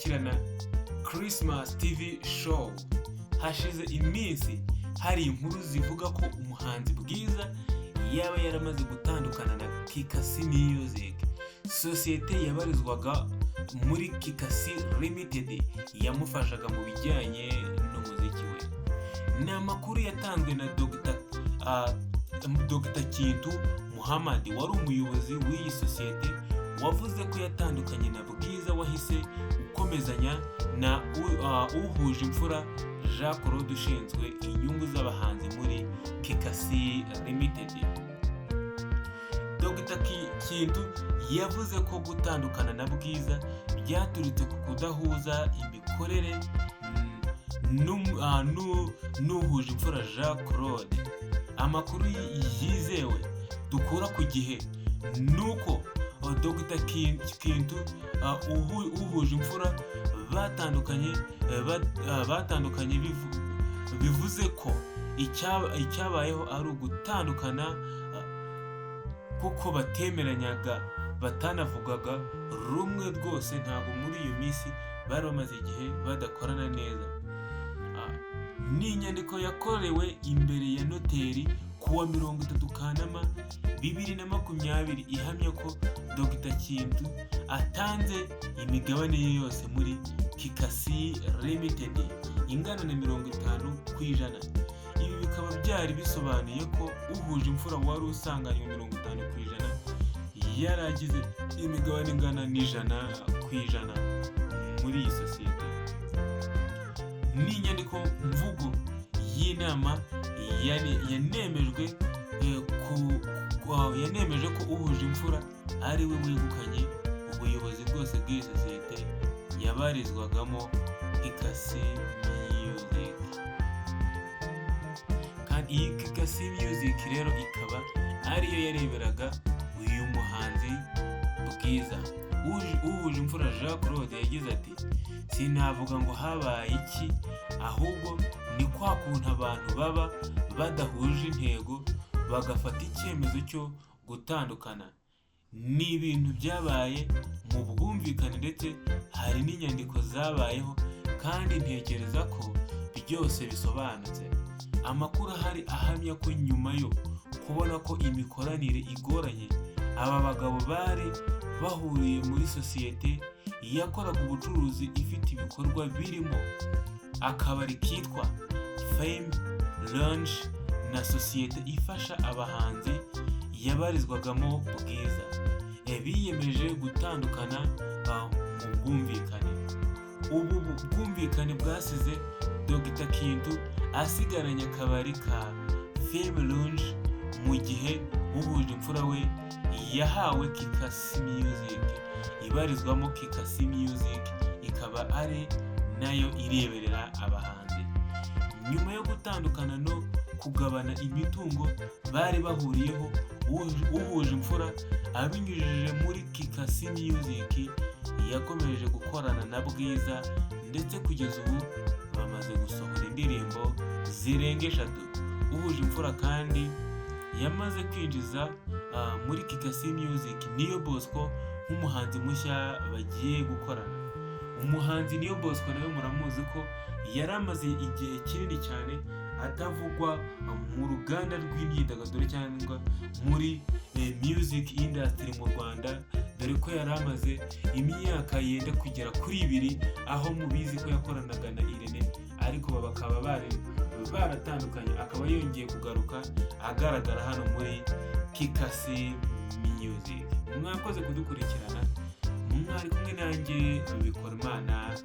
ikanakurikirana Christmas TV show. Hashize iminsi hari inkuru zivuga ko umuhanzi Bwiza yaba yaramaze gutandukana na Kikac Music, sosiyete yabarizwaga muri Kikac Limited yamufashaga mu bijyanye n'umuziki we. Ni amakuru yatanzwe na Dr. Kintu Muhammad wari umuyobozi w'iyi sosiyete, wavuze ko yatandukanye na Bwiza wahise ukomezanya na uhuje imfura Jean Claude ushinzwe inyungu z'abahanzi muri Kikac Limited. Dr. Kintu yavuze ko gutandukana na Bwiza byaturutse ku kudahuza imikorere n'uhuje imfura Jean Claude. Amakuru yizewe dukura ku Gihe nuko Dr. Kintu uhuje imfura batandukanye bivuze ko icyabayeho ari ugutandukana kuko batemeranyaga, batanavugaga rumwe rwose. Ntabwo muri iyo minsi bari bamaze igihe badakorana neza. Ni inyandiko yakorewe imbere ya noteri kuwa 30 Kanama 2020 ihamya ko Dr. Kintu atanze imigabane ye yose muri Kikac Limited ingana na 50%. Ibi bikaba byari bisobanuye ko uhuje imfura wari usanganywe 50% yaragize imigabane ingana n'100% muri iyi sosiyete. Ni inyandiko mvugo y'inama yanemeje ko uhuje imfura ari we wegukanye ubuyobozi bwose bw'iyi sosiyete yabarizwagamo Kikac Music. Kandi iyi Kikac Music rero ikaba ariyo yareberaga uyu muhanzi Bwiza. Uhuje imfura Jean Claude yagize ati, sinavuga ngo habaye iki, ahubwo ni kwa kuntu abantu baba badahuje intego bagafata icyemezo cyo gutandukana. Ni ibintu byabaye mu bwumvikane ndetse hari n'inyandiko zabayeho, kandi ntekereza ko byose bisobanutse. Amakuru ahari ahamya ko nyuma yo kubona ko imikoranire igoranye, aba bagabo bari bahuriye muri sosiyete yakoraga ubucuruzi ifite ibikorwa birimo akabari kitwa Fame Lounge na sosiyete ifasha abahanzi yabarizwagamo Bwiza. Biyemeje gutandukana mu bwumvikane. Ubu bwumvikane bwasize Dr. Kintu asigaranye akabari ka Fame Lounge, mu gihe uhuje imfura we yahawe Kikac Music ibarizwamo Kikac Music, ikaba ari nayo ireberera abahanzi. Nyuma yo gutandukana no kugabana imitungo bari bahuriyeho, uhuje imfura abinyujije muri Kikac Music yakomeje gukorana na Bwiza, ndetse kugeza ubu bamaze gusohora indirimbo zirenga 3. Uhuje imfura kandi yamaze kwinjiza muri Kikac Music Niyo Bosco nk'umuhanzi mushya bagiye gukorana. Umuhanzi Niyo Bosco nawe muramuzi ko yari amaze igihe kinini cyane atavugwa mu ruganda rw'imyidagaduro cyangwa muri music industry mu Rwanda, dore ko yari amaze imyaka yenda kugera kuri 2 aho mubizi ko yakoranaga na Irene, ariko bakaba baratandukanye. Akaba yongeye kugaruka agaragara hano muri Kikac Music. Mwakoze kudukurikirana, mwari kumwe nanjye Bikorimana.